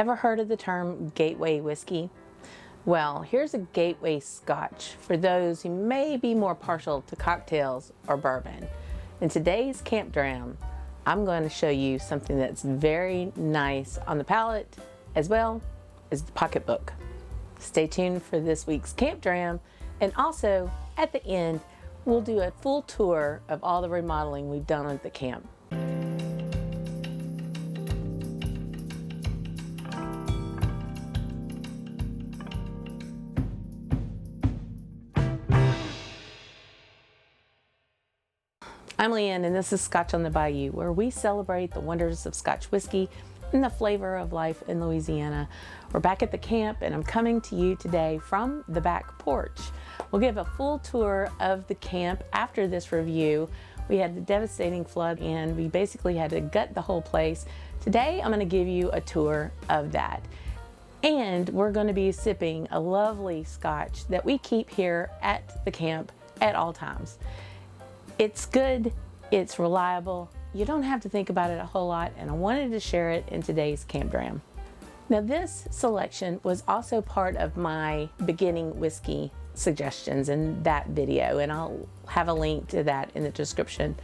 Ever heard of the term gateway whiskey? Well, here's a gateway scotch for those who may be more partial to cocktails or bourbon. In today's Camp Dram, I'm going to show you something that's very nice on the palate as well as the pocketbook. Stay tuned for this week's Camp Dram, and also at the end we'll do a full tour of all the remodeling we've done at the camp. I'm Leanne, and this is Scotch on the Bayou, where we celebrate the wonders of Scotch whiskey and the flavor of life in Louisiana. We're back at the camp, and I'm coming to you today from the back porch. We'll give a full tour of the camp after this review. We had a devastating flood, and we basically had to gut the whole place. Today, I'm going to give you a tour of that. And we're going to be sipping a lovely Scotch that we keep here at the camp at all times. It's good, it's reliable, you don't have to think about it a whole lot, and I wanted to share it in today's Camp Dram. Now, this selection was also part of my beginning whiskey suggestions in that video, and I'll have a link to that in the description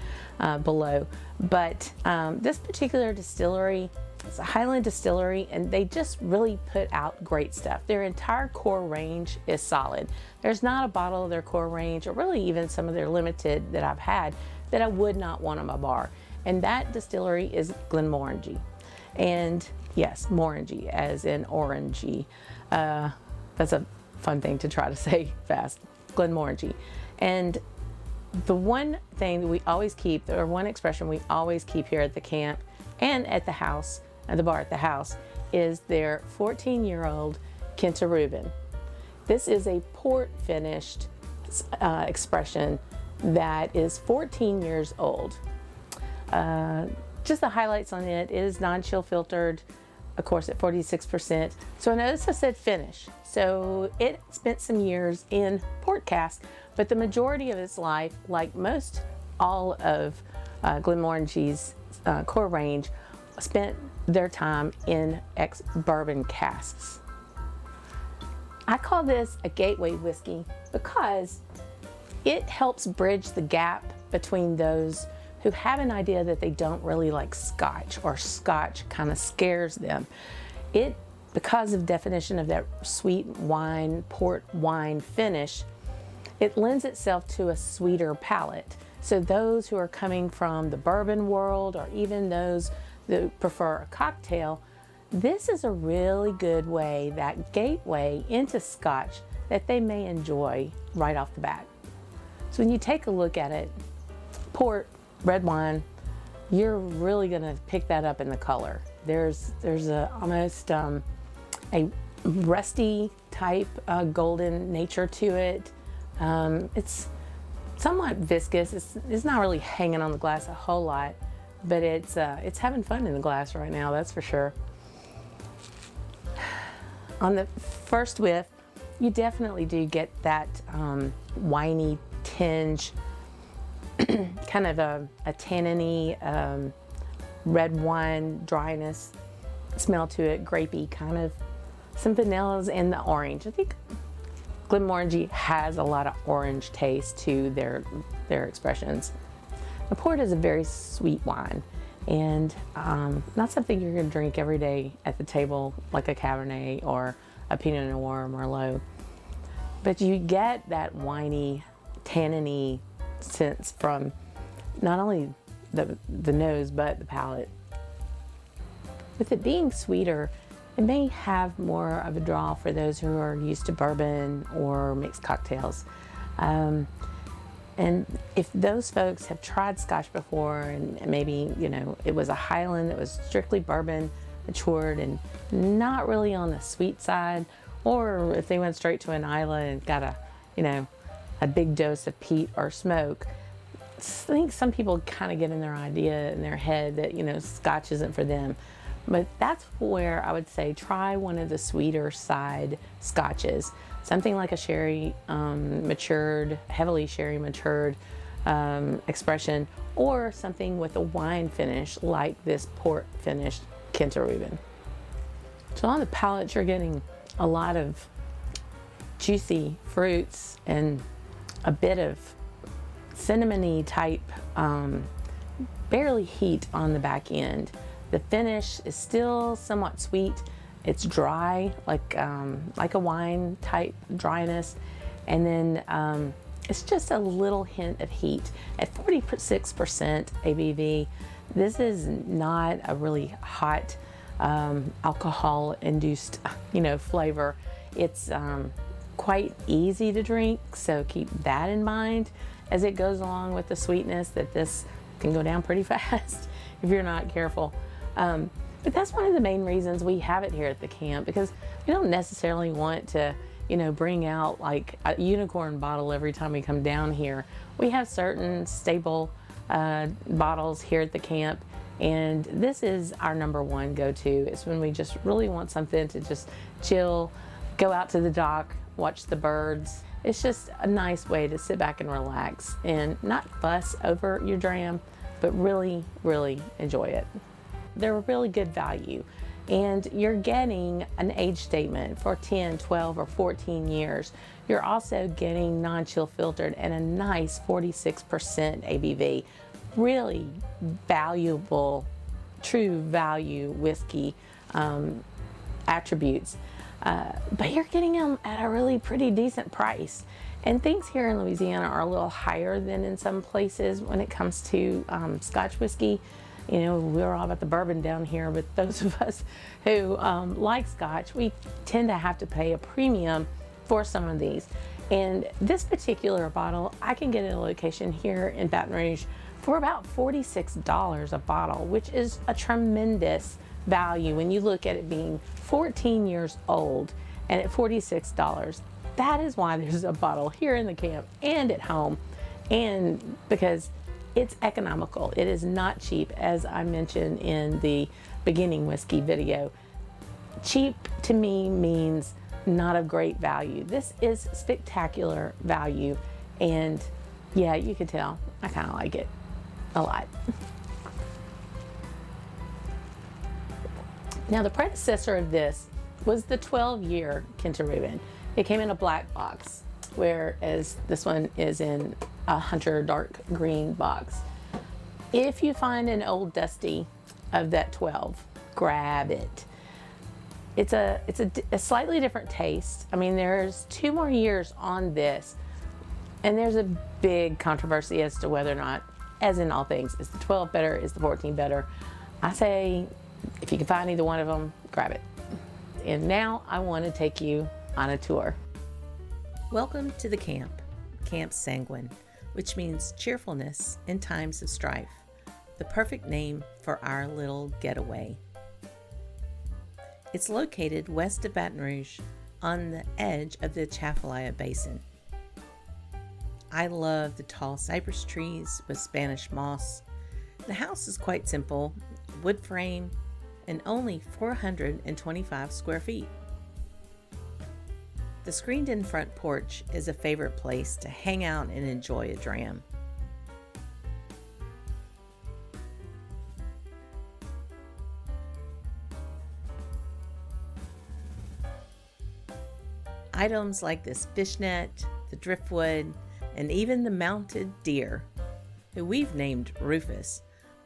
below. But this particular distillery, it's a Highland distillery, and they just really put out great stuff. Their entire core range is solid. There's not a bottle of their core range, or really even some of their limited that I've had, that I would not want on my bar. And that distillery is Glenmorangie. And yes, Morangie, as in orangey. That's a fun thing to try to say fast. Glenmorangie. And the one thing that we always keep, or one expression we always keep here at the camp and at the house, at the bar at the house, is their 14-year-old Quinta Ruban. This is a port finished expression that is 14 years old. Just the highlights on it is non-chill filtered, of course, at 46%. So I notice I said finish. So it spent some years in port cask, but the majority of its life, like most all of Glenmorangie's core range, spent their time in ex-bourbon casks. I call this a gateway whiskey because it helps bridge the gap between those who have an idea that they don't really like Scotch, or Scotch kind of scares them. It, because of definition of that sweet wine, port wine finish, it lends itself to a sweeter palate. So those who are coming from the bourbon world, or even those that prefer a cocktail, this is a really good way, that gateway into Scotch, that they may enjoy right off the bat. So when you take a look at it, port, red wine, you're really going to pick that up in the color. There's almost a rusty type golden nature to it. It's somewhat viscous. It's not really hanging on the glass a whole lot, but it's having fun in the glass right now, that's for sure. On the first whiff, you definitely do get that winey tinge, kind of a tanniny red wine dryness smell to it, grapey, kind of some vanillas, and the orange. I think Glenmorangie has a lot of orange taste to their expressions. The port is a very sweet wine, and not something you're going to drink every day at the table like a Cabernet or a Pinot Noir or Merlot. But you get that winey, tanniny sense from not only the nose but the palate. With it being sweeter, it may have more of a draw for those who are used to bourbon or mixed cocktails. And if those folks have tried Scotch before, and maybe, you know, it was a Highland that was strictly bourbon matured and not really on the sweet side, or if they went straight to an Isla and got a big dose of peat or smoke, I think some people kind of get in their idea in their head that, you know, Scotch isn't for them. But that's where I would say try one of the sweeter side Scotches. Something like a sherry matured, heavily sherry matured expression, or something with a wine finish like this port finished Quinta Ruban. So on the palate, you're getting a lot of juicy fruits and a bit of cinnamony type, barely heat on the back end. The finish is still somewhat sweet. It's dry, like a wine type dryness. And then it's just a little hint of heat. At 46% ABV, this is not a really hot alcohol-induced, flavor. It's quite easy to drink, so keep that in mind as it goes along with the sweetness, that this can go down pretty fast if you're not careful. But that's one of the main reasons we have it here at the camp, because we don't necessarily want to, bring out like a unicorn bottle every time we come down here. We have certain staple bottles here at the camp, and this is our number one go-to. It's when we just really want something to just chill, go out to the dock, watch the birds. It's just a nice way to sit back and relax and not fuss over your dram, but really, really enjoy it. They're a really good value, and you're getting an age statement for 10, 12, or 14 years. You're also getting non-chill filtered and a nice 46% ABV. Really valuable, true value whiskey attributes. But you're getting them at a really pretty decent price. And things here in Louisiana are a little higher than in some places when it comes to Scotch whiskey. We're all about the bourbon down here, but those of us who like Scotch, we tend to have to pay a premium for some of these. And this particular bottle, I can get at a location here in Baton Rouge for about $46 a bottle, which is a tremendous value when you look at it being 14 years old and at $46. That is why there's a bottle here in the camp and at home, and because it's economical. It is not cheap, as I mentioned in the beginning whiskey video. Cheap to me means not of great value. This is spectacular value, and yeah, you can tell I kind of like it a lot. Now, the predecessor of this was the 12-year Quinta Ruban. It came in a black box, whereas this one is in a hunter dark green box. If you find an old dusty of that 12, grab it. It's a slightly different taste. I mean, there's 2 more years on this, and there's a big controversy as to whether or not, as in all things, is the 12 better, is the 14 better? I say, if you can find either one of them, grab it. And now I want to take you on a tour. Welcome to the camp, Camp Sanguine, which means cheerfulness in times of strife, the perfect name for our little getaway. It's located west of Baton Rouge on the edge of the Atchafalaya Basin. I love the tall cypress trees with Spanish moss. The house is quite simple, wood frame, and only 425 square feet. The screened-in front porch is a favorite place to hang out and enjoy a dram. Items like this fishnet, the driftwood, and even the mounted deer, who we've named Rufus,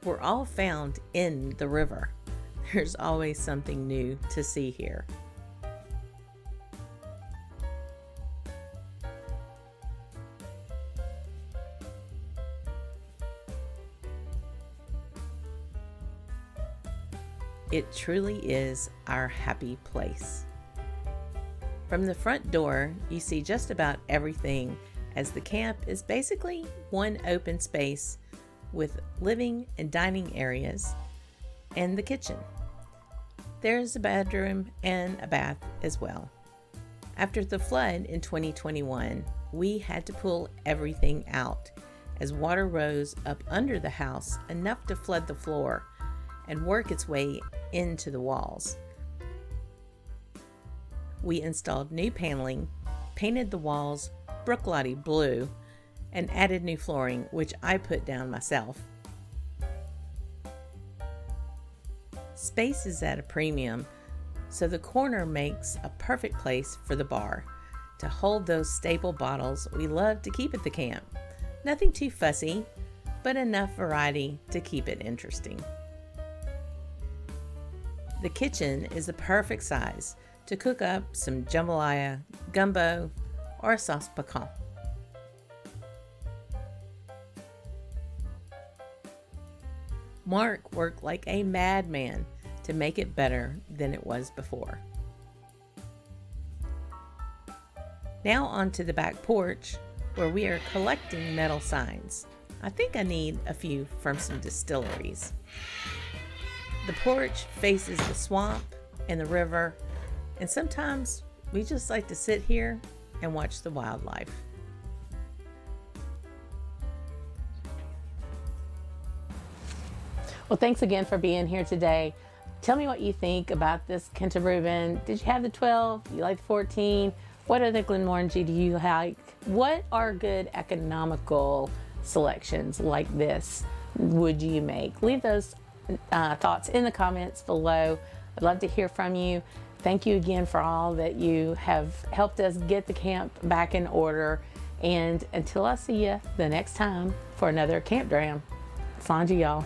were all found in the river. There's always something new to see here. It truly is our happy place. From the front door, you see just about everything, as the camp is basically one open space with living and dining areas and the kitchen. There's a bedroom and a bath as well. After the flood in 2021, we had to pull everything out as water rose up under the house enough to flood the floor and work its way into the walls. We installed new paneling, painted the walls Brooklady blue, and added new flooring, which I put down myself. Space is at a premium, so the corner makes a perfect place for the bar to hold those staple bottles we love to keep at the camp. Nothing too fussy, but enough variety to keep it interesting. The kitchen is the perfect size to cook up some jambalaya, gumbo, or a sauce piquant. Mark worked like a madman to make it better than it was before. Now onto the back porch, where we are collecting metal signs. I think I need a few from some distilleries. The porch faces the swamp and the river, and sometimes we just like to sit here and watch the wildlife. Well, thanks again for being here today. Tell me what you think about this Quinta Ruban. Did you have the 12? You like the 14? What other Glenmorangie do you like? What are good economical selections like this would you make? Leave those thoughts in the comments below. I'd love to hear from you. Thank you again for all that you have helped us get the camp back in order. And until I see you the next time for another Camp Dram, Slàinté, y'all.